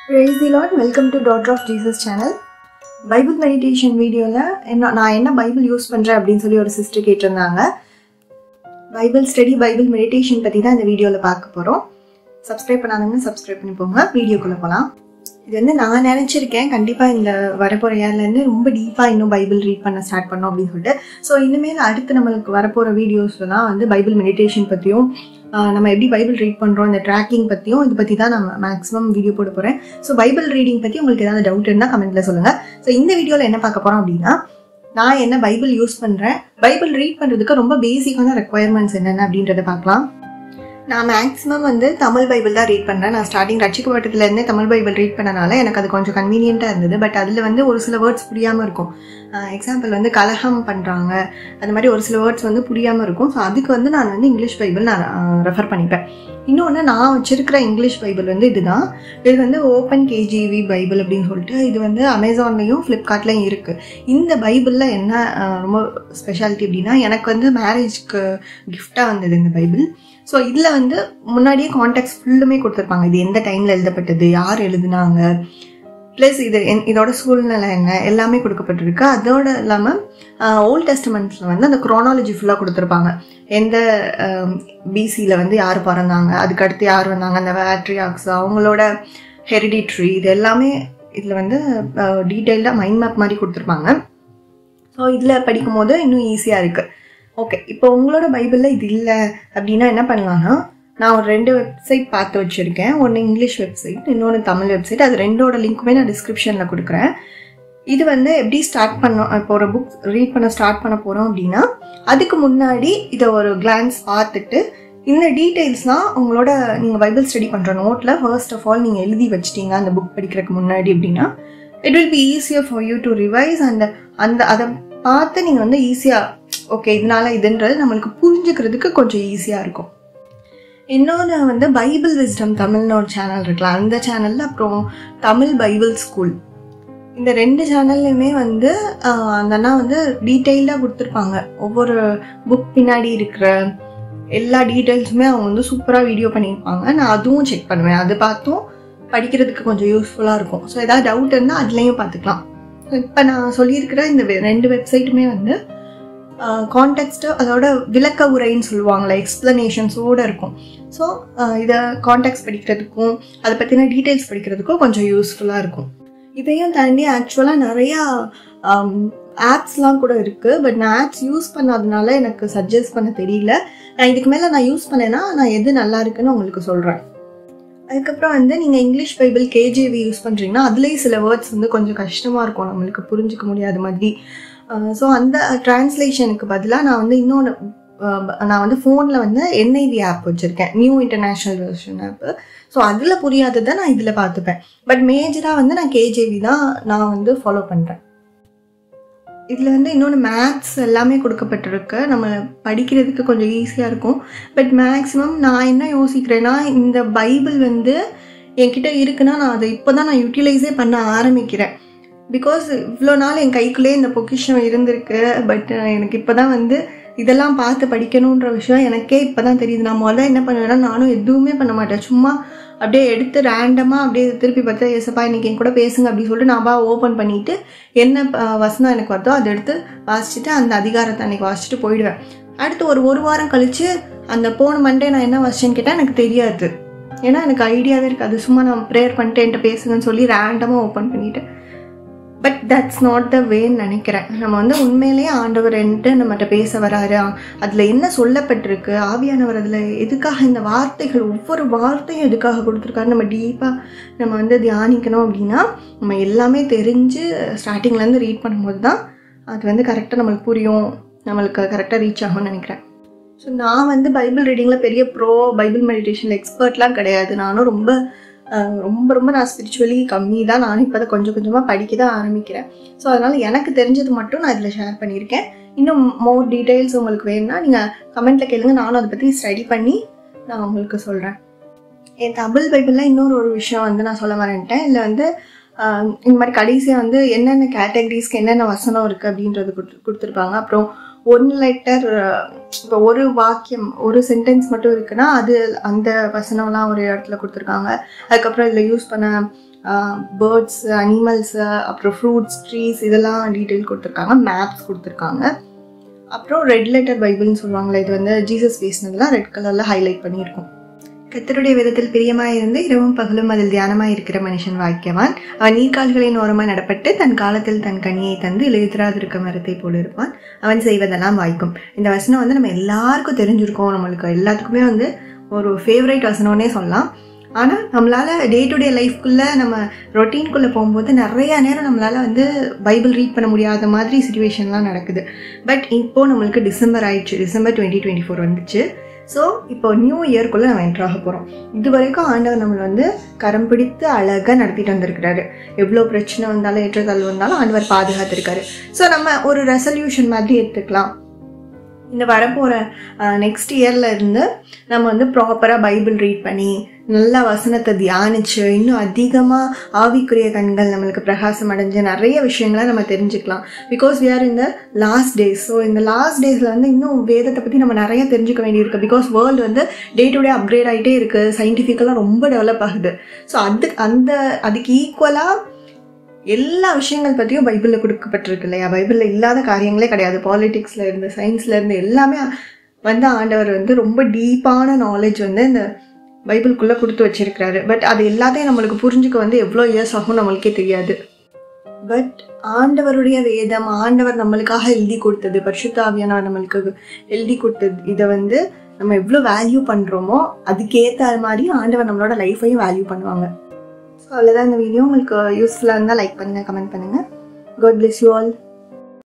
Praise the Lord. Welcome to Daughter of Jesus channel. Bible meditation video நான் என்ன Bible use பண்றேன் அப்படின்னு சொல்லி ஒரு சிஸ்டர் கேட்டிருந்தாங்க. பைபிள் ஸ்டடி பைபிள் மெடிடேஷன் பத்தி தான் இந்த வீடியோல பார்க்க போறோம். சப்ஸ்கிரைப் பண்ணாதவங்க சப்ஸ்கிரைப் பண்ணி போங்க. வீடியோக்குள்ள போலாம். இது நான் நினைச்சிருக்கேன் கண்டிப்பா இந்த வரப்போற இயர்ல இருந்து ரொம்ப டீப்பா இன்னும் பைபிள் ரீட் பண்ண ஸ்டார்ட் பண்ணோம் அப்படின்னு சொல்லிட்டு. ஸோ இனிமேல் அடுத்து நம்மளுக்கு வரப்போற வீடியோஸ்ல தான் பைபிள் மெடிடேஷன் பத்தியும் நம்ம எப்படி பைபிள் ரீட் பண்றோம் இந்த ட்ராக்கிங் பத்தியும் இது பத்தி தான் நான் மேக்ஸிமம் வீடியோ போட போறேன். ஸோ பைபிள் ரீடிங் பத்தி உங்களுக்கு ஏதாவது டவுட் இருந்தா கமெண்ட்ல சொல்லுங்க. ஸோ இந்த வீடியோல என்ன பார்க்க போறோம் அப்படின்னா நான் என்ன பைபிள் யூஸ் பண்றேன், பைபிள் ரீட் பண்றதுக்கு ரொம்ப பேசிக்கான ரெக்குவயர்மெண்ட்ஸ் என்னென்ன அப்படின்றத பார்க்கலாம். நான் மேக்ஸிமம் தமிழ் பைபிள் தான் ரீட் பண்ணுறேன். நான் ஸ்டார்டிங் ரட்சிக்கப்பட்டதுலேருந்தே தமிழ் பைபிள் ரீட் பண்ணனால எனக்கு அது கொஞ்சம் கன்வீனியண்ட்டாக இருந்தது. பட் அதில் ஒரு சில வேர்ட்ஸ் புரியாமல் இருக்கும். எக்ஸாம்பிள் கலகம் பண்ணுறாங்க, அந்த மாதிரி ஒரு சில வேர்ட்ஸ் புரியாமல் இருக்கும். ஸோ அதுக்கு நான் இங்கிலீஷ் பைபிள் நான் ரெஃபர் பண்ணிப்பேன். இன்னொன்று நான் வச்சிருக்கிற இங்கிலீஷ் பைபிள் இதுதான். இது ஓப்பன் கேஜிவி பைபிள் அப்படின்னு சொல்லிட்டு இது அமேசான்லேயும் ஃப்ளிப்கார்ட்லேயும் இருக்குது. இந்த பைபிளில் என்ன ரொம்ப ஸ்பெஷாலிட்டி அப்படின்னா எனக்கு மேரேஜ்க்கு கிஃப்டாக வந்தது இந்த பைபிள். ஸோ இதில் முன்னாடியே கான்டெக்ட் ஃபுல்லுமே கொடுத்துருப்பாங்க. இது எந்த டைமில் எழுதப்பட்டது, யார் எழுதுனாங்க, ப்ளஸ் இதோட சூழ்நிலை என்ன எல்லாமே கொடுக்கப்பட்டிருக்கு. அதோட இல்லாமல் ஓல்ட் டெஸ்டமெண்ட்ஸில் அந்த குரோனாலஜி ஃபுல்லாக கொடுத்துருப்பாங்க. எந்த பிசியில் யார் பிறந்தாங்க, அதுக்கு அடுத்து யார் வந்தாங்க, அந்த பேட்ரியாக்ஸ் அவங்களோட ஹெரிடிட்ரி இது எல்லாமே இதில் டீட்டெயில்டாக மைண்ட் மேப் மாதிரி கொடுத்துருப்பாங்க. ஸோ இதில் படிக்கும் போது இன்னும் ஈஸியாக இருக்குது. ஓகே, இப்போ உங்களோட பைபிளில் இது இல்லை அப்படின்னா என்ன பண்ணலான்னா, நான் ஒரு 2 வெப்சைட் பார்த்து வச்சுருக்கேன். ஒன்று இங்கிலீஷ் வெப்சைட், இன்னொன்று தமிழ் வெப்சைட். அது ரெண்டோட லிங்க்குமே நான் டிஸ்கிரிப்ஷனில் கொடுக்குறேன். இது எப்படி ஸ்டார்ட் பண்ணோம், இப்போ ஒரு புக் ரீட் பண்ண ஸ்டார்ட் பண்ண போகிறோம் அப்படின்னா அதுக்கு முன்னாடி இதை ஒரு கிளான்ஸ் பார்த்துட்டு இந்த டீட்டெயில்ஸ்லாம் உங்களோட நீங்கள் பைபிள் ஸ்டடி பண்ணுற நோட்டில் ஃபர்ஸ்ட் ஆஃப் ஆல் நீங்கள் எழுதி வச்சிட்டீங்க அந்த புக் படிக்கிறதுக்கு முன்னாடி அப்படின்னா it will be easier for you to revise. அதை பார்த்து நீங்கள் ஈஸியாக ஓகே இதனால இதுன்றது நம்மளுக்கு புரிஞ்சுக்கிறதுக்கு கொஞ்சம் ஈஸியாக இருக்கும். இன்னொன்று பைபிள் விஸ்டம் தமிழ்னு ஒரு சேனல் இருக்கலாம். அந்த சேனலில் அப்புறம் தமிழ் பைபிள் ஸ்கூல், இந்த 2 சேனல்லையுமே அந்த அண்ணா டீட்டெயில்டாக கொடுத்துருப்பாங்க. ஒவ்வொரு புக் பின்னாடி இருக்கிற எல்லா டீட்டெயில்ஸுமே அவங்க சூப்பராக வீடியோ பண்ணியிருப்பாங்க. நான் அதுவும் செக் பண்ணுவேன். அது பார்த்தும் படிக்கிறதுக்கு கொஞ்சம் யூஸ்ஃபுல்லாக இருக்கும். ஸோ ஏதாவது டவுட் இருந்தால் அதுலேயும் பார்த்துக்கலாம். இப்போ நான் சொல்லியிருக்கிற இந்த 2 வெப்சைட்டுமே கான்டெக்ஸ்ட்டு அதோட விளக்க உரைன்னு சொல்லுவாங்களே, எக்ஸ்பிளனேஷன்ஸோடு இருக்கும். ஸோ இதை கான்டெக்ட்ஸ் படிக்கிறதுக்கும் அதை பற்றின டீட்டெயில்ஸ் படிக்கிறதுக்கும் கொஞ்சம் யூஸ்ஃபுல்லாக இருக்கும். இதையும் தாண்டி ஆக்சுவலாக நிறையா ஆப்ஸ்லாம் கூட இருக்குது. பட் நான் ஆப்ஸ் யூஸ் பண்ணாதனால எனக்கு சஜஸ்ட் பண்ண தெரியல. நான் இதுக்கு மேலே நான் யூஸ் பண்ணேன்னா நான் எது நல்லா இருக்குன்னு உங்களுக்கு சொல்கிறேன். அதுக்கப்புறம் நீங்கள் இங்கிலீஷ் பைபிள் கேஜிவி யூஸ் பண்ணுறீங்கன்னா அதுலேயும் சில வேர்ட்ஸ் கொஞ்சம் கஷ்டமாக இருக்கும், நம்மளுக்கு புரிஞ்சிக்க முடியாத மாதிரி. ஸோ அந்த டிரான்ஸ்லேஷனுக்கு பதிலாக நான் இன்னொன்று நான் ஃபோனில் என்ஐவி ஆப் வச்சுருக்கேன், நியூ இன்டர்நேஷ்னல் வெர்ஷன் ஆப்பு. ஸோ அதில் புரியாததை நான் இதில் பார்த்துப்பேன். பட் மேஜராக நான் கேஜேவி தான் நான் ஃபாலோ பண்ணுறேன். இதில் இன்னொன்று மேத்ஸ் எல்லாமே கொடுக்கப்பட்டிருக்கு, நம்ம படிக்கிறதுக்கு கொஞ்சம் ஈஸியாக இருக்கும். பட் மேக்ஸிமம் நான் என்ன யோசிக்கிறேன்னா, இந்த பைபிள் என்கிட்ட இருக்குன்னா நான் அதை இப்போ தான் நான் யூட்டிலைஸே பண்ண ஆரம்பிக்கிறேன். பிகாஸ் இவ்வளோ நாள் என் கைக்குள்ளேயே இந்த பொக்கிஷம் இருந்திருக்கு. பட் எனக்கு இப்போ தான் இதெல்லாம் பார்த்து படிக்கணுன்ற விஷயம் எனக்கே இப்போ தான் தெரியுது. நான் முதல்ல என்ன பண்ணுவேன்னா, நானும் எதுவுமே பண்ண மாட்டேன், சும்மா அப்படியே எடுத்து ரேண்டமாக அப்படியே திருப்பி பார்த்தா ஏசப்பா இன்றைக்கி என் கூட பேசுங்க அப்படின்னு சொல்லிட்டு நான் ஓப்பன் பண்ணிவிட்டு என்ன வசனம் எனக்கு வருதோ அதை எடுத்து வாசிச்சுட்டு அந்த அதிகாரத்தை அன்றைக்கி வாசிச்சுட்டு போயிடுவேன். அடுத்து ஒரு வாரம் கழித்து அந்த போன மண்டே நான் என்ன வாசிச்சேன்னு கேட்டால் எனக்கு தெரியாது. ஏன்னா எனக்கு ஐடியாவே இருக்காது. சும்மா நான் ப்ரேயர் பண்ணிட்டு என்கிட்ட பேசுங்கன்னு சொல்லி ரேண்டமாக ஓப்பன் பண்ணிவிட்டேன். பட் தட்ஸ் நாட் த வேன்னு நினைக்கிறேன். நம்ம உண்மையிலேயே ஆண்டவர் என்கிட்ட நம்மகிட்ட பேச வராரு, அதில் என்ன சொல்லப்பட்டிருக்கு, ஆவியானவர் அதில் எதுக்காக இந்த வார்த்தைகள் ஒவ்வொரு வார்த்தையும் எதுக்காக கொடுத்துருக்காரு நம்ம டீப்பாக நம்ம தியானிக்கணும் அப்படின்னா நம்ம எல்லாமே தெரிஞ்சு ஸ்டார்டிங்லேருந்து ரீட் பண்ணும்போது தான் அது கரெக்டாக நம்மளுக்கு புரியும், நம்மளுக்கு கரெக்டாக ரீச் ஆகும்னு நினைக்கிறேன். ஸோ நான் பைபிள் ரீடிங்கில் பெரிய பைபிள் மெடிடேஷன் எக்ஸ்பர்ட்லாம் கிடையாது. நானும் ரொம்ப நான் ஸ்பிரிச்சுவலி கம்மி தான். நானும் இப்போ அதை கொஞ்சம் கொஞ்சமாக படிக்க தான் ஆரம்பிக்கிறேன். ஸோ அதனால் எனக்கு தெரிஞ்சது மட்டும் நான் இதில் ஷேர் பண்ணியிருக்கேன். இன்னும் மோர் டீட்டெயில்ஸ் உங்களுக்கு வேணும்னா நீங்கள் கமெண்ட்டில் கேளுங்க, நானும் அதை பற்றி ஸ்டடி பண்ணி நான் உங்களுக்கு சொல்கிறேன். என் தமிழ் பைபிளில் இன்னொரு விஷயம் நான் சொல்ல வரேன்ட்டேன். இல்லை இந்த மாதிரி கடைசியாக என்னென்ன கேட்டகரிஸ்க்கு என்னென்ன வசனம் இருக்குது அப்படின்றது கொடுத்துருப்பாங்க. அப்புறம் 1 லெட்டர், இப்போ ஒரு வாக்கியம் ஒரு சென்டென்ஸ் மட்டும் இருக்குன்னா அது அந்த வசனம்லாம் ஒரு இடத்துல கொடுத்துருக்காங்க. அதுக்கப்புறம் இதில் யூஸ் பண்ண பேர்ட்ஸ், அனிமல்ஸு, அப்புறம் ஃப்ரூட்ஸ், ட்ரீஸ் இதெல்லாம் டீட்டெயில் கொடுத்துருக்காங்க. மேப்ஸ் கொடுத்துருக்காங்க. அப்புறம் ரெட் லெட்டர் பைபிள்னு சொல்லுவாங்களே, இது வந்து ஜீசஸ் பேசினதுலாம் ரெட் கலரில் ஹைலைட் பண்ணியிருக்கும். கர்த்தருடைய வேதத்தில் பிரியமாயிருந்து இரவும் பகலும் அதில் தியானமாய் இருக்கிற மனுஷன் வாக்கியவான். அவன் நீர்க்கால்களின் ஓரமாய் நடப்பட்டு தன் காலத்தில் தன் கனியை தந்து இலையுதிராதிருக்க மரத்தை போல இருப்பான். அவன் செய்வதெல்லாம் வாய்க்கும். இந்த வசனம் வந்து நம்ம எல்லாருக்கும் தெரிஞ்சிருக்கோம். நம்மளுக்கு எல்லாத்துக்குமே வந்து ஒரு ஃபேவரைட் வசனம்னே சொல்லலாம். ஆனால் நம்மளால் டே டு டே லைஃப்குள்ளே நம்ம ரொட்டீன்குள்ளே போகும்போது நிறையா நேரம் நம்மளால் வந்து பைபிள் ரீட் பண்ண முடியாத மாதிரி சிச்சுவேஷன்லாம் நடக்குது. பட் இப்போது நம்மளுக்கு டிசம்பர் ஆயிடுச்சு. டிசம்பர் 2024 வந்துச்சு. ஸோ இப்போ நியூ இயர்க்குள்ளே நம்ம என்ட்ராக போகிறோம். இது வரைக்கும் ஆண்டவர் நம்மளை வந்து கரம் பிடித்து அழகாக நடத்திட்டு வந்திருக்கிறாரு. எவ்வளோ பிரச்சனை வந்தாலும் ஏற்றத்தாழ்வு வந்தாலும் ஆண்டவர் பாதுகாத்திருக்காரு. ஸோ நம்ம ஒரு ரெசல்யூஷன் மாதிரி எடுத்துக்கலாம். இந்த வரப்போகிற நெக்ஸ்ட் இயரில் இருந்து நம்ம வந்து ப்ராப்பராக பைபிள் ரீட் பண்ணி நல்லா வசனத்தை தியானிச்சு இன்னும் அதிகமாக ஆவிக்குரிய கண்கள் நம்மளுக்கு பிரகாசம் அடைஞ்சு நிறைய விஷயங்களை நம்ம தெரிஞ்சுக்கலாம். Because we are in the last days. So இந்த லாஸ்ட் டேஸில் வந்து இன்னும் வேதத்தை பற்றி நம்ம நிறைய தெரிஞ்சுக்க வேண்டியிருக்கு. பிகாஸ் வேர்ல்டு வந்து டே டு டே அப்கிரேட் ஆகிட்டே இருக்குது. சயின்டிஃபிக்கலாக ரொம்ப டெவலப் ஆகுது. ஸோ அதுக்கு ஈக்குவலாக எல்லா விஷயங்கள் பற்றியும் பைபிளில் கொடுக்கப்பட்டிருக்கு இல்லையா? பைபிளில் இல்லாத காரியங்களே கிடையாது. பாலிட்டிக்ஸில் இருந்து சயின்ஸில் இருந்து எல்லாமே வந்து ஆண்டவர் வந்து ரொம்ப டீப்பான நாலேஜ் வந்து இந்த பைபிள்குள்ளே கொடுத்து வச்சிருக்கிறாரு. பட் அது எல்லாத்தையும் நம்மளுக்கு புரிஞ்சுக்க வந்து எவ்வளோ இயர்ஸ் ஆகும் நம்மளுக்கே தெரியாது. பட் ஆண்டவருடைய வேதம், ஆண்டவர் நம்மளுக்காக எழுதி கொடுத்தது, பரிசுத்த ஆவியானவர் நம்மளுக்கு எழுதி கொடுத்தது, இதை வந்து நம்ம எவ்வளோ வேல்யூ பண்ணுறோமோ அதுக்கேற்ற மாதிரி ஆண்டவர் நம்மளோட லைஃப்பையும் வேல்யூ பண்ணுவாங்க. ஸோ அவ்வளோதான் இந்த வீடியோ. உங்களுக்கு யூஸ்ஃபுல்லாக இருந்தால் லைக் பண்ணுங்கள், கமெண்ட் பண்ணுங்கள். God bless you all.